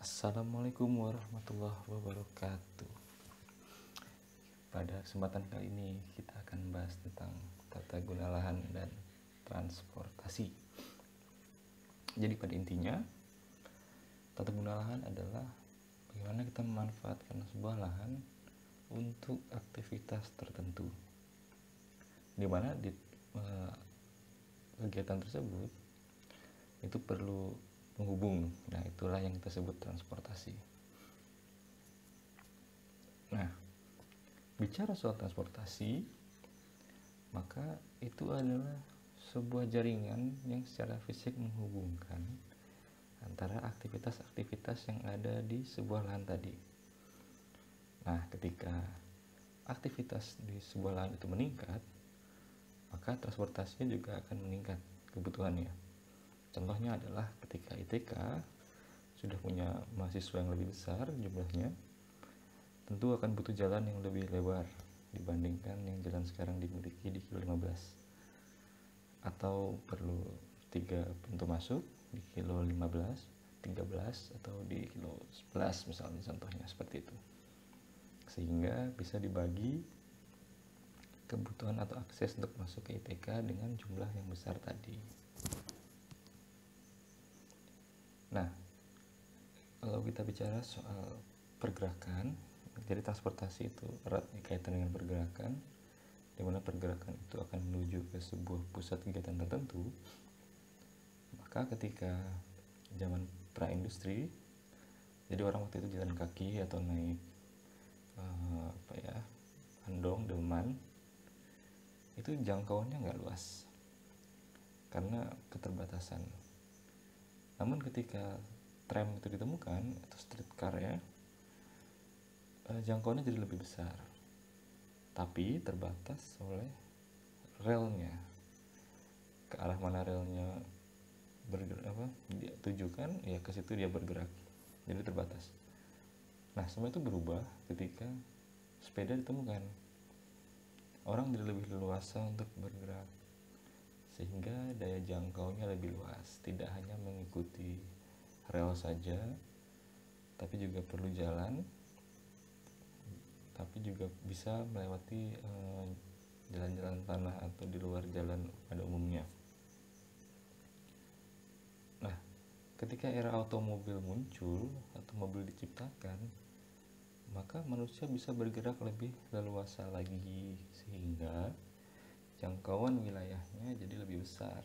Assalamualaikum warahmatullahi wabarakatuh. Pada kesempatan kali ini kita akan bahas tentang tata guna lahan dan transportasi. Jadi pada intinya, tata guna lahan adalah bagaimana kita memanfaatkan sebuah lahan untuk aktivitas tertentu, di mana di kegiatan tersebut itu perlu menghubung. Nah, itulah yang kita sebut transportasi. Nah, bicara soal transportasi, maka itu adalah sebuah jaringan yang secara fisik menghubungkan antara aktivitas-aktivitas yang ada di sebuah lahan tadi. Nah, ketika aktivitas di sebuah lahan itu meningkat, maka transportasinya juga akan meningkat kebutuhannya. Contohnya adalah ketika ITK sudah punya mahasiswa yang lebih besar jumlahnya, tentu akan butuh jalan yang lebih lebar dibandingkan yang jalan sekarang dimiliki di kilo 15, atau perlu 3 pintu masuk di kilo 15, 13, atau di kilo 11 misalnya, contohnya seperti itu, sehingga bisa dibagi kebutuhan atau akses untuk masuk ke ITK dengan jumlah yang besar tadi. Nah, kalau kita bicara soal pergerakan, jadi transportasi itu erat kaitan dengan pergerakan, di mana pergerakan itu akan menuju ke sebuah pusat kegiatan tertentu. Maka ketika zaman praindustri, jadi orang waktu itu jalan kaki atau naik andong, delman, itu jangkauannya nggak luas karena keterbatasan. Namun ketika tram itu ditemukan atau streetcar ya, jangkauannya jadi lebih besar, tapi terbatas oleh relnya. Ke arah mana relnya dia tujukan, ya ke situ dia bergerak, jadi terbatas. Nah, semua itu berubah ketika sepeda ditemukan. Orang jadi lebih leluasa untuk bergerak, sehingga daya jangkaunya lebih luas, tidak hanya mengikuti rel saja, tapi juga perlu jalan, tapi juga bisa melewati jalan-jalan tanah atau di luar jalan pada umumnya. Nah, ketika era otomobil muncul atau mobil diciptakan, maka manusia bisa bergerak lebih leluasa lagi, sehingga jangkauan wilayahnya jadi lebih besar.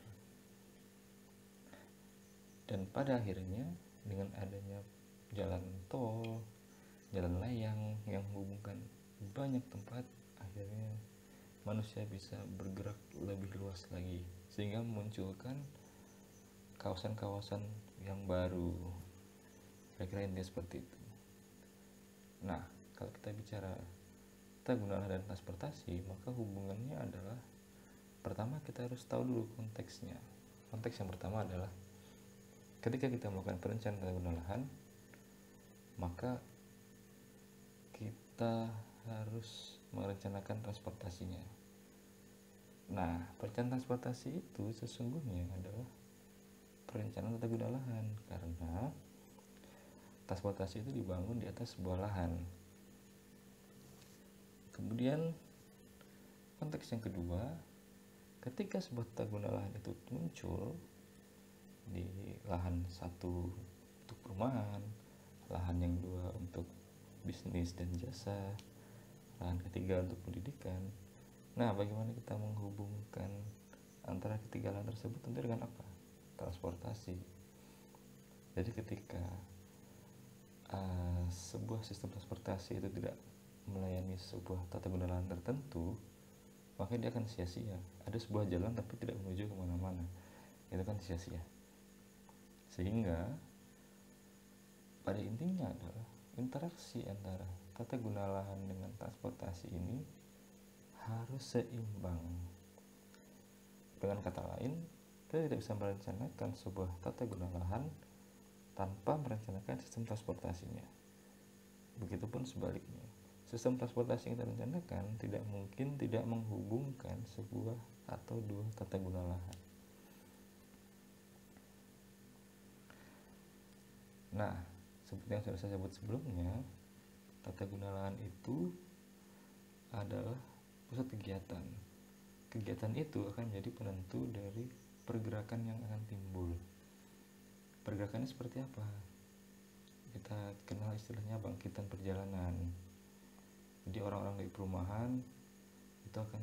Dan pada akhirnya dengan adanya jalan tol, jalan layang yang menghubungkan banyak tempat, akhirnya manusia bisa bergerak lebih luas lagi, sehingga memunculkan kawasan-kawasan yang baru. Kira-kira intinya seperti itu. Nah, kalau kita bicara tata guna lahan dan transportasi, maka hubungannya adalah, pertama kita harus tahu dulu konteksnya. Konteks yang pertama adalah ketika kita melakukan perencanaan tata guna lahan, maka kita harus merencanakan transportasinya. Nah, perencanaan transportasi itu sesungguhnya adalah perencanaan tata guna lahan, karena transportasi itu dibangun di atas sebuah lahan. Kemudian konteks yang kedua, ketika sebuah tata guna lahan itu muncul di lahan satu untuk perumahan, lahan yang dua untuk bisnis dan jasa, lahan ketiga untuk pendidikan. Nah, bagaimana kita menghubungkan antara ketiga lahan tersebut? Tentu dengan apa? Transportasi. Jadi ketika sebuah sistem transportasi itu tidak melayani sebuah tata guna lahan tertentu, maka dia akan sia-sia. Ada sebuah jalan tapi tidak menuju kemana-mana, itu kan sia-sia. Sehingga pada intinya adalah interaksi antara tata guna lahan dengan transportasi ini harus seimbang. Dengan kata lain, kita tidak bisa merencanakan sebuah tata guna lahan tanpa merencanakan sistem transportasinya. Begitupun sebaliknya, sistem transportasi yang kita rencanakan tidak mungkin tidak menghubungkan sebuah atau dua tata guna lahan. Nah, seperti yang sudah saya sebut sebelumnya, tata guna lahan itu adalah pusat kegiatan. Kegiatan itu akan menjadi penentu dari pergerakan yang akan timbul. Pergerakannya seperti apa? Kita kenal istilahnya bangkitan perjalanan. Jadi orang-orang dari perumahan itu akan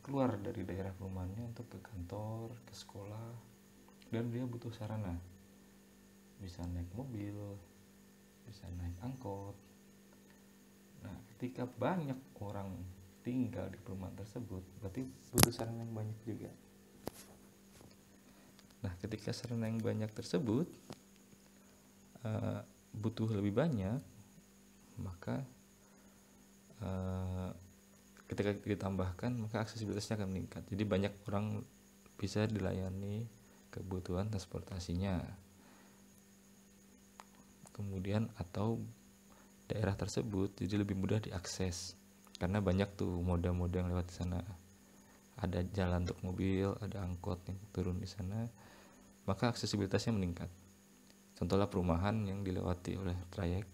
keluar dari daerah perumahannya untuk ke kantor, ke sekolah, dan dia butuh sarana. Bisa naik mobil, bisa naik angkot. Nah, ketika banyak orang tinggal di perumahan tersebut, berarti butuh sarana yang banyak juga. Nah, ketika sarana yang banyak tersebut butuh lebih banyak, maka ketika ditambahkan maka aksesibilitasnya akan meningkat. Jadi banyak orang bisa dilayani kebutuhan transportasinya. Kemudian atau daerah tersebut jadi lebih mudah diakses karena banyak tuh moda-moda yang lewat di sana. Ada jalan untuk mobil, ada angkot yang turun di sana, maka aksesibilitasnya meningkat. Contohnya perumahan yang dilewati oleh trayek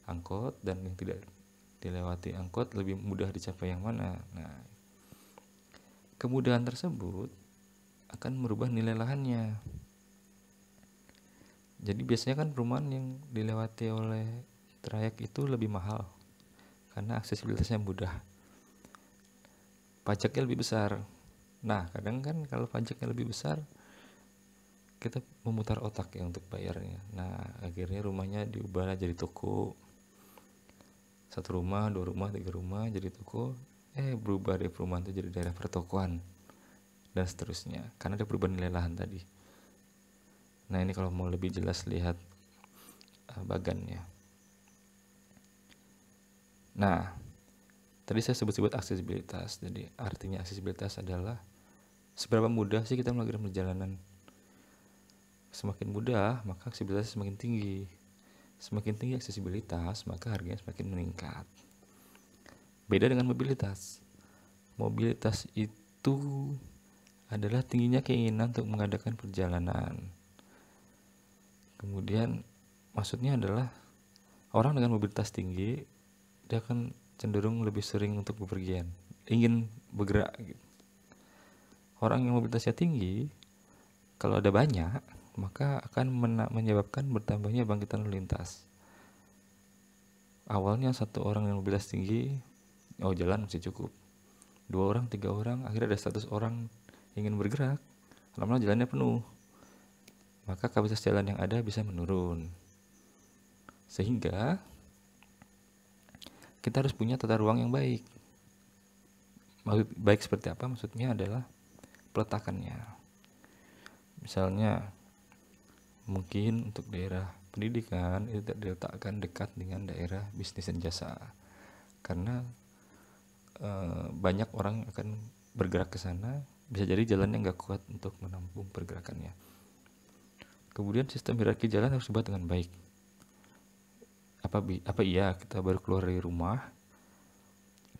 angkot dan yang tidak dilewati angkot lebih mudah dicapai yang mana. Nah, kemudahan tersebut akan merubah nilai lahannya. Jadi biasanya kan perumahan yang dilewati oleh trayek itu lebih mahal karena aksesibilitasnya mudah. Pajaknya lebih besar. Nah, kadang kan kalau pajaknya lebih besar, kita memutar otak ya untuk bayarnya. Nah, akhirnya rumahnya diubah jadi toko. 1 rumah, 2 rumah, 3 rumah jadi toko. Berubah dari perumahan itu jadi daerah pertokoan dan seterusnya. Karena ada perubahan nilai lahan tadi. Nah, ini kalau mau lebih jelas lihat bagannya. Nah, tadi saya sebut-sebut aksesibilitas. Jadi artinya aksesibilitas adalah seberapa mudah sih kita melakukan perjalanan. Semakin mudah, maka aksesibilitas semakin tinggi. Semakin tinggi aksesibilitas, maka harganya semakin meningkat. Beda dengan mobilitas. Mobilitas itu adalah tingginya keinginan untuk mengadakan perjalanan. Kemudian maksudnya adalah orang dengan mobilitas tinggi dia akan cenderung lebih sering untuk bepergian, ingin bergerak gitu. Orang yang mobilitasnya tinggi kalau ada banyak maka akan menyebabkan bertambahnya bangkitan lalu lintas. Awalnya 1 orang yang mobilitas tinggi, jalan masih cukup. 2 orang, 3 orang, akhirnya ada 100 orang ingin bergerak, lama-lama jalannya penuh. Maka kapasitas jalan yang ada bisa menurun. Sehingga kita harus punya tata ruang yang baik. Baik seperti apa? Maksudnya adalah peletakannya. Misalnya mungkin untuk daerah pendidikan itu diletakkan dekat dengan daerah bisnis dan jasa. Karena banyak orang akan bergerak ke sana, bisa jadi jalannya nggak kuat untuk menampung pergerakannya. Kemudian sistem hierarki jalan harus dibuat dengan baik. Apa iya kita baru keluar dari rumah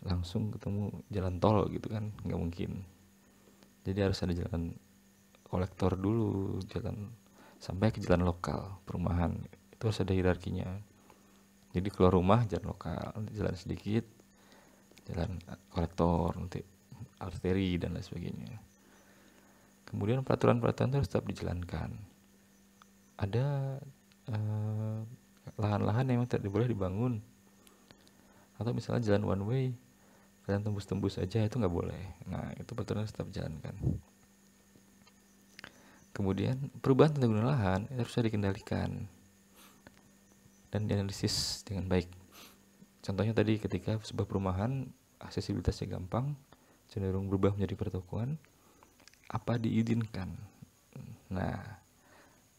langsung ketemu jalan tol gitu kan, nggak mungkin. Jadi harus ada jalan kolektor dulu, jalan sampai ke jalan lokal perumahan, itu harus ada hierarkinya. Jadi keluar rumah jalan lokal, jalan sedikit jalan kolektor, nanti arteri dan lain sebagainya. Kemudian peraturan-peraturan itu harus tetap dijalankan. Ada lahan-lahan yang tidak boleh dibangun, atau misalnya jalan one way, jalan tembus-tembus aja itu nggak boleh. Nah, itu peraturan tetap dijalankan. Kemudian perubahan tata guna lahan itu harus dikendalikan dan dianalisis dengan baik. Contohnya tadi ketika sebuah perumahan aksesibilitasnya gampang, cenderung berubah menjadi pertokoan, apa diizinkan? Nah,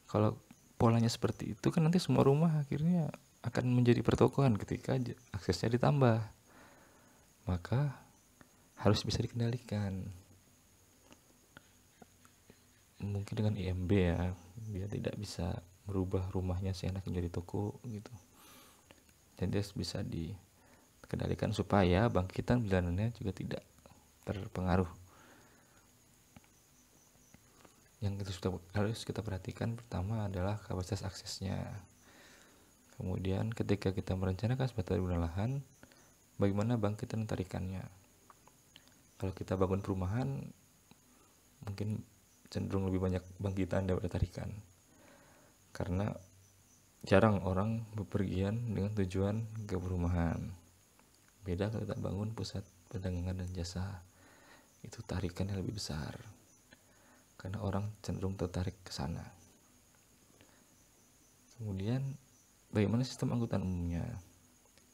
kalau polanya seperti itu kan nanti semua rumah akhirnya akan menjadi pertokoan ketika aksesnya ditambah. Maka harus bisa dikendalikan. Mungkin dengan IMB ya, dia tidak bisa merubah rumahnya seenaknya menjadi toko gitu. Jadi bisa dikendalikan supaya bangkitan perjalanannya juga tidak terpengaruh. Yang itu harus kita perhatikan pertama adalah kapasitas aksesnya. Kemudian ketika kita merencanakan sebuah tata guna lahan, bagaimana bangkitan tarikannya. Kalau kita bangun perumahan, mungkin cenderung lebih banyak bangkitan daripada tarikan, karena jarang orang bepergian dengan tujuan ke perumahan. Beda kalau kita bangun pusat perdagangan dan jasa, itu tarikannya lebih besar karena orang cenderung tertarik ke sana. Kemudian bagaimana sistem angkutan umumnya?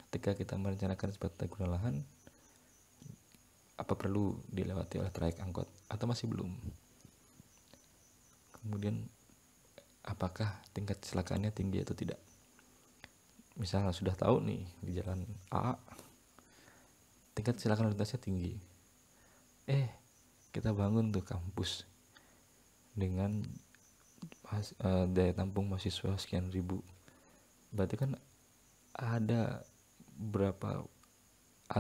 Ketika kita merencanakan sebuah tata guna lahan, apa perlu dilewati oleh trayek angkot atau masih belum? Kemudian apakah tingkat kecelakaannya tinggi atau tidak? Misalnya sudah tahu nih di jalan A tingkat kecelakaan lalu lintasnya tinggi, kita bangun tuh kampus dengan daya tampung mahasiswa sekian ribu, berarti kan ada berapa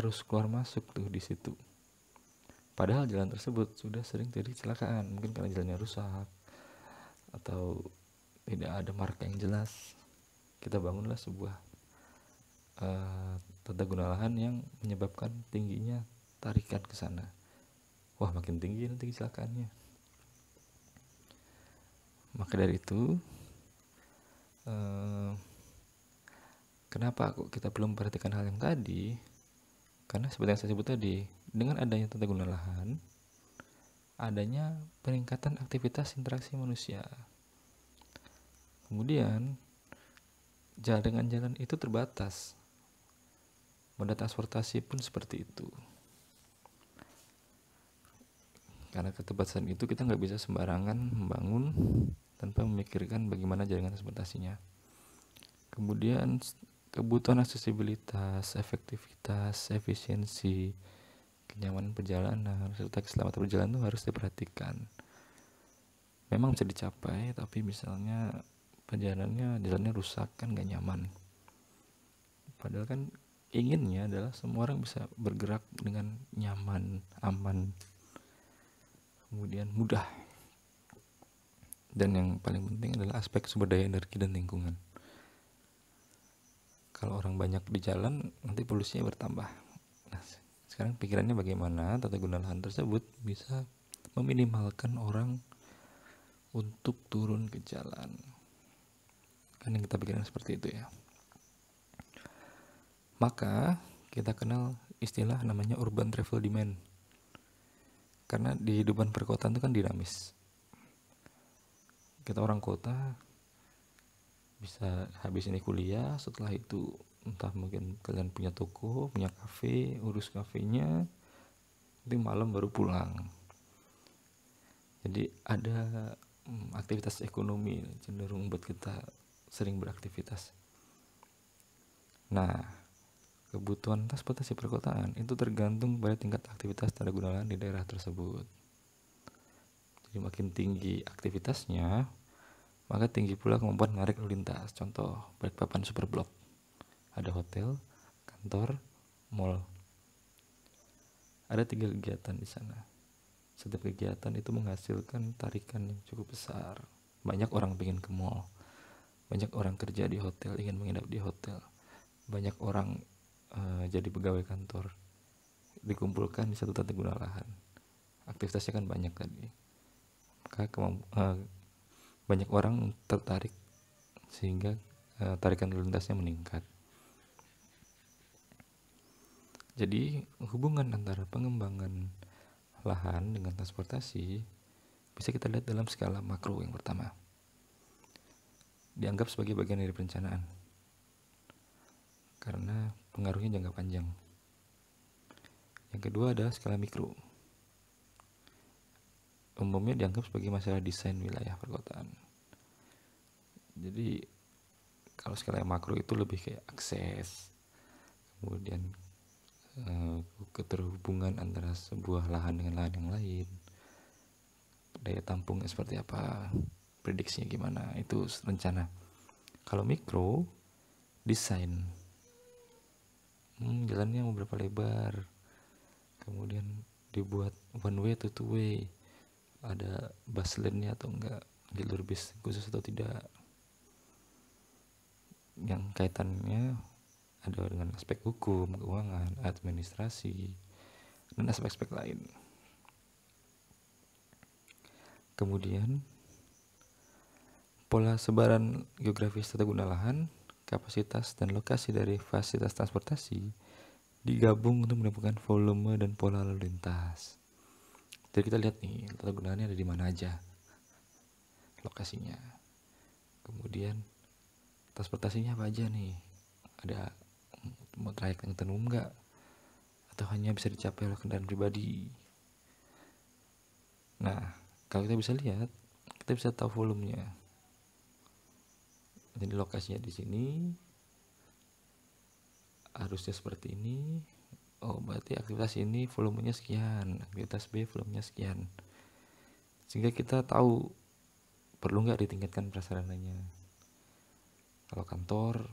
arus keluar masuk tuh di situ. Padahal jalan tersebut sudah sering terjadi kecelakaan, mungkin karena jalannya rusak atau tidak ada marka yang jelas. Kita bangunlah sebuah tata guna lahan yang menyebabkan tingginya tarikan ke sana. Wah, makin tinggi nanti kecelakaannya. Maka dari itu, kenapa kok kita belum memperhatikan hal yang tadi? Karena seperti yang saya sebut tadi, dengan adanya tata guna lahan, adanya peningkatan aktivitas interaksi manusia. Kemudian jaringan jalan itu terbatas. Moda transportasi pun seperti itu. Karena keterbatasan itu kita nggak bisa sembarangan membangun tanpa memikirkan bagaimana jaringan transportasinya. Kemudian kebutuhan aksesibilitas, efektivitas, efisiensi, kenyamanan perjalanan, serta keselamatan perjalanan itu harus diperhatikan. Memang bisa dicapai, tapi misalnya jalannya rusak kan gak nyaman. Padahal kan inginnya adalah semua orang bisa bergerak dengan nyaman, aman, kemudian mudah. Dan yang paling penting adalah aspek sumber daya energi dan lingkungan. Kalau orang banyak di jalan, nanti polusinya bertambah. Nah, sekarang pikirannya bagaimana tata guna lahan tersebut bisa meminimalkan orang untuk turun ke jalan. Kan yang kita pikirkan seperti itu ya. Maka kita kenal istilah namanya urban travel demand. Karena di kehidupan perkotaan itu kan dinamis. Kita orang kota bisa habis ini kuliah, setelah itu entah mungkin kalian punya toko, punya kafe, urus kafenya, nanti malam baru pulang. Jadi ada aktivitas ekonomi cenderung buat kita sering beraktivitas. Nah, kebutuhan transportasi perkotaan itu tergantung pada tingkat aktivitas tata guna lahan di daerah tersebut. Jadi makin tinggi aktivitasnya, maka tinggi pula kemampuan menarik lalu lintas. Contoh, Balikpapan Superblok. Ada hotel, kantor, mall. Ada 3 kegiatan di sana. Setiap kegiatan itu menghasilkan tarikan yang cukup besar. Banyak orang ingin ke mall. Banyak orang kerja di hotel, ingin menginap di hotel. Banyak orang jadi pegawai kantor dikumpulkan di satu tata guna lahan. Aktivitasnya kan banyak tadi. Maka banyak orang tertarik sehingga tarikan lalu lintasnya meningkat. Jadi hubungan antara pengembangan lahan dengan transportasi bisa kita lihat dalam skala makro. Yang pertama, dianggap sebagai bagian dari perencanaan karena pengaruhnya jangka panjang. Yang kedua adalah skala mikro. Umumnya dianggap sebagai masalah desain wilayah perkotaan. Jadi kalau skala makro itu lebih kayak akses, kemudian keterhubungan antara sebuah lahan dengan lahan yang lain, daya tampungnya seperti apa, prediksinya gimana, itu rencana. Kalau mikro, desain, jalannya mau berapa lebar, kemudian dibuat one way atau two way, ada bus lane-nya atau enggak, jalur bis khusus atau tidak. yang kaitannya ada dengan aspek hukum, keuangan, administrasi, dan aspek-aspek lain. Kemudian pola sebaran geografis tata guna lahan, kapasitas dan lokasi dari fasilitas transportasi digabung untuk menemukan volume dan pola lalu lintas. Jadi kita lihat nih tata gunaannya ada di mana aja lokasinya. Kemudian transportasinya apa aja nih? Ada mau trayek angkutan umum nggak? Atau hanya bisa dicapai oleh kendaraan pribadi? Nah, kalau kita bisa lihat, kita bisa tahu volumenya. Jadi lokasinya di sini, arusnya seperti ini. Oh, berarti aktivitas ini volumenya sekian, aktivitas B volumenya sekian. Sehingga kita tahu perlu nggak ditingkatkan prasarananya. Kalau kantor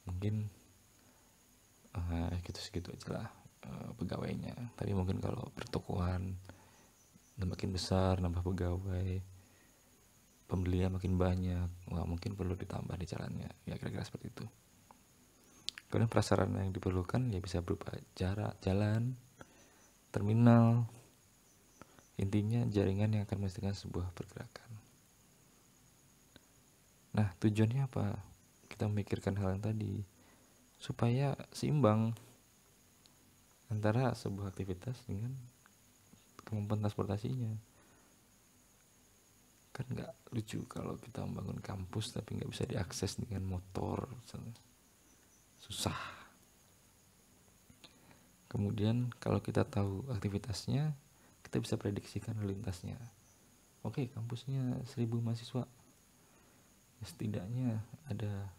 mungkin segitu aja lah pegawainya. Tapi mungkin kalau pertokoan makin besar, nambah pegawai, pembelinya makin banyak, mungkin perlu ditambah di jalannya. Ya kira-kira seperti itu. Kemudian prasarana yang diperlukan ya bisa berupa jalan, terminal, intinya jaringan yang akan menghasilkan sebuah pergerakan. Nah, tujuannya apa? Kita memikirkan hal yang tadi supaya seimbang antara sebuah aktivitas dengan kemampuan transportasinya. Kan nggak lucu kalau kita membangun kampus tapi nggak bisa diakses dengan motor, misalnya. Susah. Kemudian kalau kita tahu aktivitasnya, kita bisa prediksikan lalu lintasnya. Oke, kampusnya 1000 mahasiswa. Ya, setidaknya ada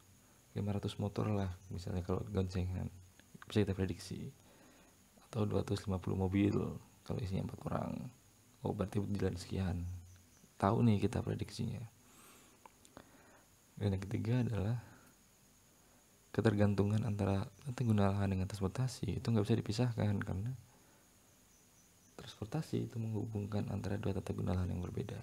500 motor lah, misalnya kalau goncengan. Bisa kita prediksi. Atau 250 mobil kalau isinya 4 orang. Oh, berarti jalan sekian. Tahu nih kita prediksinya. Dan yang ketiga adalah ketergantungan antara tata guna lahan dengan transportasi itu nggak bisa dipisahkan, karena transportasi itu menghubungkan antara dua tata guna lahan yang berbeda.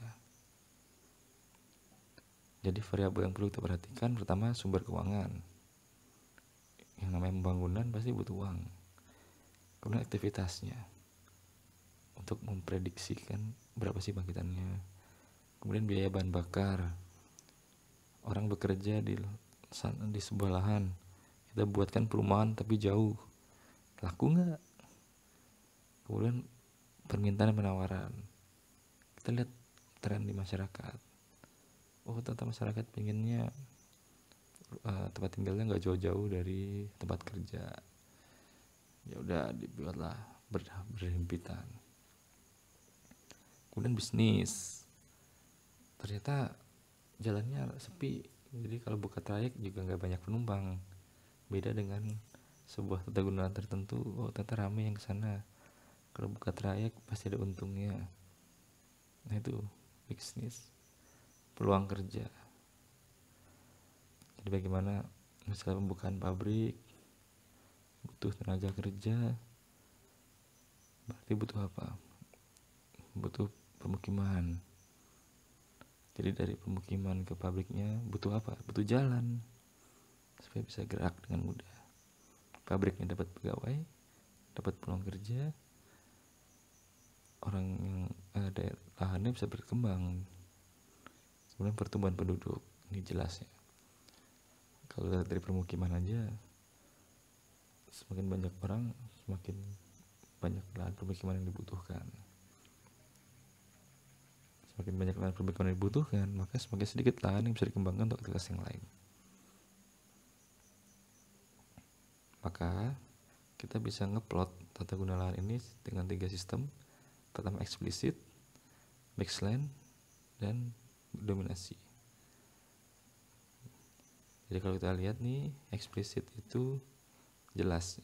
Jadi variabel yang perlu kita perhatikan pertama sumber keuangan. Yang namanya pembangunan pasti butuh uang. Kemudian aktivitasnya untuk memprediksikan berapa sih bangkitannya. Kemudian biaya bahan bakar. Orang bekerja di sebuah lahan, kita buatkan perumahan tapi jauh, laku nggak? Kemudian permintaan dan penawaran, kita lihat tren di masyarakat. Oh, ternyata masyarakat pengennya tempat tinggalnya nggak jauh-jauh dari tempat kerja. Ya udah dibuatlah berhimpitan. Kemudian bisnis, ternyata jalannya sepi, jadi kalau buka trayek juga nggak banyak penumpang. Beda dengan sebuah tata guna tertentu, oh ternyata rame yang kesana. Kalau buka trayek pasti ada untungnya. Nah itu bisnis, peluang kerja. Jadi bagaimana misalnya pembukaan pabrik, butuh tenaga kerja, berarti butuh apa? Butuh pemukiman. Jadi dari pemukiman ke pabriknya butuh apa? Butuh jalan supaya bisa gerak dengan mudah. Pabriknya dapat pegawai, dapat peluang kerja, orang yang ada lahannya bisa berkembang. Kemudian pertumbuhan penduduk, ini jelas ya. Kalau dari permukiman aja, semakin banyak orang, semakin banyak lahan permukiman yang dibutuhkan. Semakin banyak lahan permukiman yang dibutuhkan, maka semakin sedikit lahan yang bisa dikembangkan untuk aktivitas yang lain. Maka kita bisa ngeplot tata guna lahan ini dengan 3 sistem. Pertama eksplisit, mixed land, dan dominasi. Jadi kalau kita lihat nih, eksplisit itu jelas.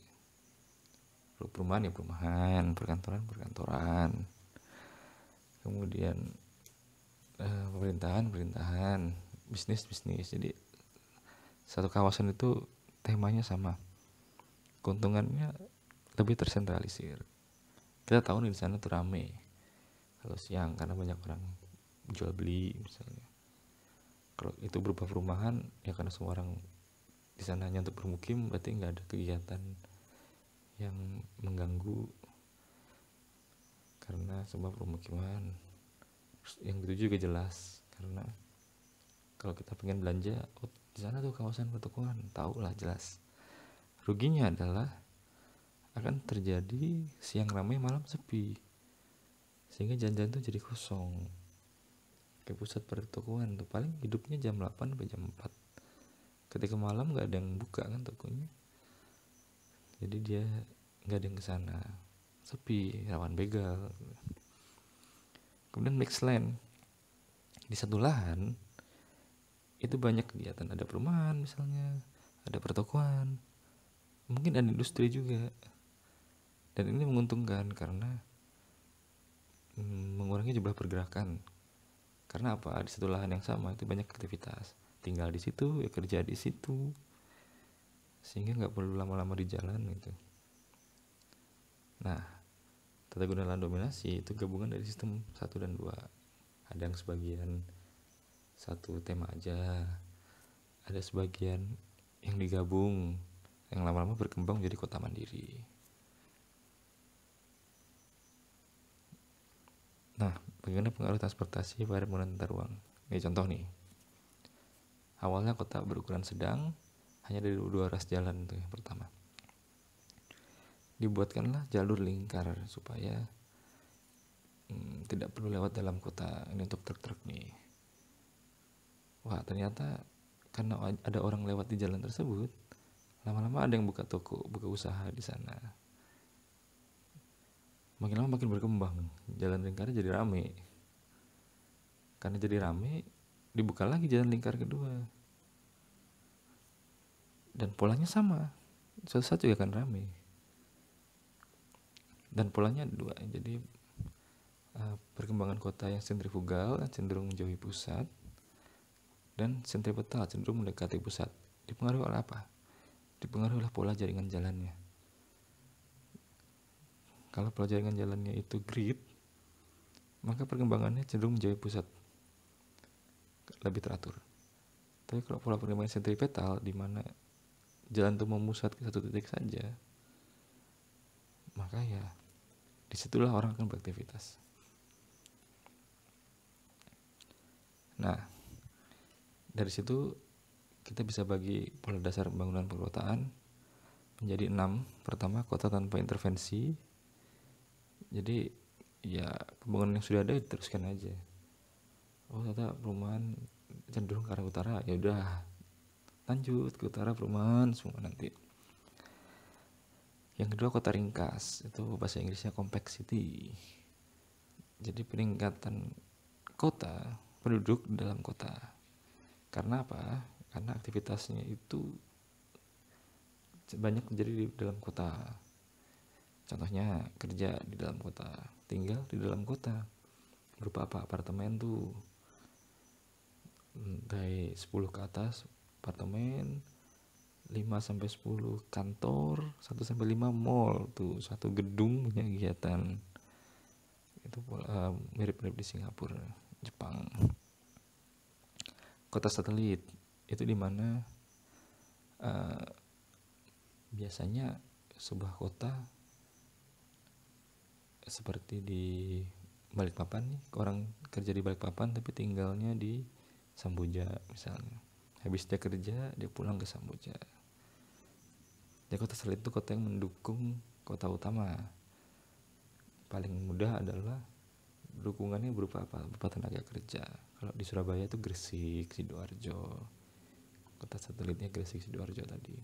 Perumahan ya perumahan, perkantoran. Kemudian pemerintahan, bisnis. Jadi satu kawasan itu temanya sama, keuntungannya lebih tersentralisir. Kita tahu nih di sana tuh rame kalau siang karena banyak orang jual beli misalnya. Kalau itu berupa perumahan ya karena semua orang di sana hanya untuk bermukim, berarti nggak ada kegiatan yang mengganggu karena sebuah permukiman. Yang itu juga jelas, karena kalau kita pengen belanja, oh di sana tuh kawasan pertokoan, tahu lah jelas. Ruginya adalah akan terjadi siang ramai malam sepi, sehingga jalan-jalan tuh jadi kosong. Kayak pusat pertokoan tuh paling hidupnya jam 8 sampai jam 4. Ketika malam nggak ada yang buka kan tokonya, jadi dia nggak ada yang kesana, sepi, rawan begal. Kemudian mixed land, di satu lahan itu banyak kegiatan, ada perumahan misalnya, ada pertokoan, mungkin ada industri juga, dan ini menguntungkan karena mengurangi jumlah pergerakan. Karena apa? Di satu lahan yang sama itu banyak aktivitas, tinggal di situ ya kerja di situ, sehingga nggak perlu lama-lama di jalan gitu. Nah, tata guna lahan dominasi itu gabungan dari sistem 1 dan 2. Ada yang sebagian satu tema aja, ada sebagian yang digabung, yang lama-lama berkembang menjadi kota mandiri. Nah, bagaimana pengaruh transportasi pada penggunaan tata ruang? Ini contoh nih. Awalnya kota berukuran sedang, hanya ada 2 ruas jalan itu yang pertama. Dibuatkanlah jalur lingkar supaya tidak perlu lewat dalam kota. Ini untuk truk-truk nih. Wah, ternyata karena ada orang lewat di jalan tersebut, lama-lama ada yang buka toko, buka usaha di sana. Makin lama makin berkembang, jalan lingkarnya jadi rame. Karena jadi rame, dibuka lagi jalan lingkar kedua. Dan polanya sama, suatu saat juga akan rame. Dan polanya ada 2, jadi perkembangan kota yang sentrifugal, cenderung menjauhi pusat, dan sentripetal, cenderung mendekati pusat. Dipengaruhi oleh apa? Dipengaruhi oleh pola jaringan jalannya. Kalau pola jaringan jalannya itu grid, maka perkembangannya cenderung menjauhi pusat, lebih teratur. Tapi kalau pola perkembangan sentripetal, di mana jalan itu memusat ke satu titik saja, maka ya disitulah orang akan beraktivitas. Nah, dari situ kita bisa bagi pola dasar pembangunan perkotaan menjadi 6. Pertama, kota tanpa intervensi. Jadi ya pembangunan yang sudah ada diteruskan aja. Oh, ternyata perumahan cenderung ke arah utara, ya udah lanjut ke utara perumahan semua nanti. Yang kedua, kota ringkas, itu bahasa Inggrisnya compact city. Jadi peningkatan kota, penduduk dalam kota. Karena apa? Karena aktivitasnya itu banyak terjadi di dalam kota. Contohnya kerja di dalam kota, tinggal di dalam kota. Berupa apa? Apartemen tuh. Dari 10 ke atas apartemen, 5-10 kantor, 1-5 mall tuh, satu gedung punya kegiatan. Itu mirip-mirip di Singapura, Jepang. Kota satelit itu dimana biasanya sebuah kota seperti di Balikpapan nih, orang kerja di Balikpapan tapi tinggalnya di Samboja misalnya. Habis dia kerja, dia pulang ke Samboja. Jadi kota satelit itu kota yang mendukung kota utama. Paling mudah adalah dukungannya berupa apa? Berupa tenaga kerja. Kalau di Surabaya itu Gresik, Sidoarjo. Kota satelitnya Gresik, Sidoarjo tadi.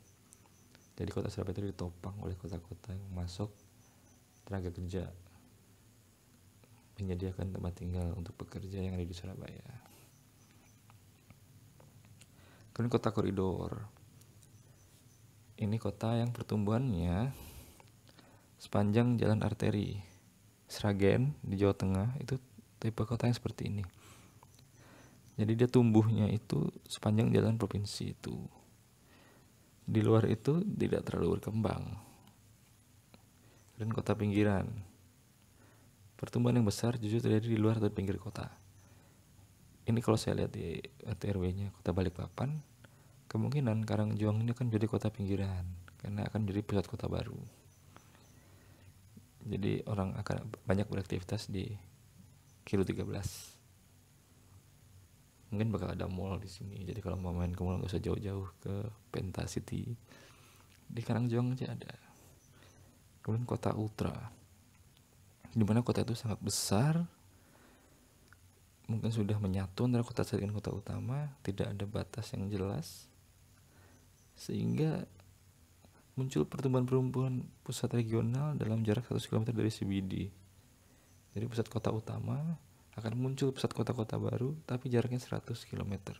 Jadi kota Surabaya itu ditopang oleh kota-kota yang masuk tenaga kerja, menyediakan tempat tinggal untuk pekerja yang ada di Surabaya. Kemudian kota koridor. Ini kota yang pertumbuhannya sepanjang jalan arteri. Sragen di Jawa Tengah itu tipe kota yang seperti ini. Jadi dia tumbuhnya itu sepanjang jalan provinsi itu. Di luar itu tidak terlalu berkembang. Dan kota pinggiran, pertumbuhan yang besar justru terjadi di luar atau di pinggir kota. Ini kalau saya lihat di RT RW-nya Kota Balikpapan, kemungkinan Karangjuang ini akan jadi kota pinggiran karena akan jadi pusat kota baru. Jadi orang akan banyak beraktivitas di Kilo 13. Mungkin bakal ada mall di sini. Jadi kalau mau main ke mall nggak usah jauh-jauh ke Penta City. Di Karangjuang aja ada. Kemudian kota ultra, di mana kota itu sangat besar, mungkin sudah menyatu antara kota kecil dengan kota utama, tidak ada batas yang jelas, sehingga muncul pertumbuhan pusat regional dalam jarak 100 km dari CBD. Jadi pusat kota utama akan muncul pusat kota-kota baru, tapi jaraknya 100 km.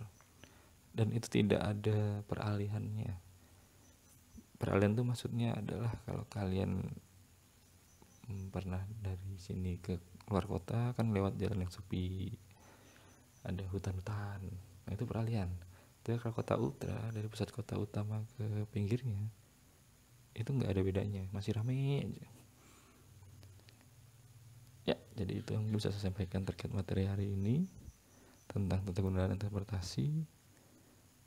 Dan itu tidak ada peralihannya. Peralihan itu maksudnya adalah kalau kalian pernah dari sini ke luar kota kan lewat jalan yang sepi, ada hutan-hutan, nah itu peralihan. Tapi kalau kota ultra dari pusat kota utama ke pinggirnya itu nggak ada bedanya, masih rame aja. Ya, jadi itu yang bisa saya sampaikan terkait materi hari ini tentang tata guna dan transportasi.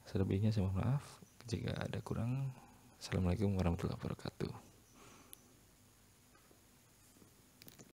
Selebihnya saya mohon maaf jika ada kurang. Assalamualaikum warahmatullahi wabarakatuh.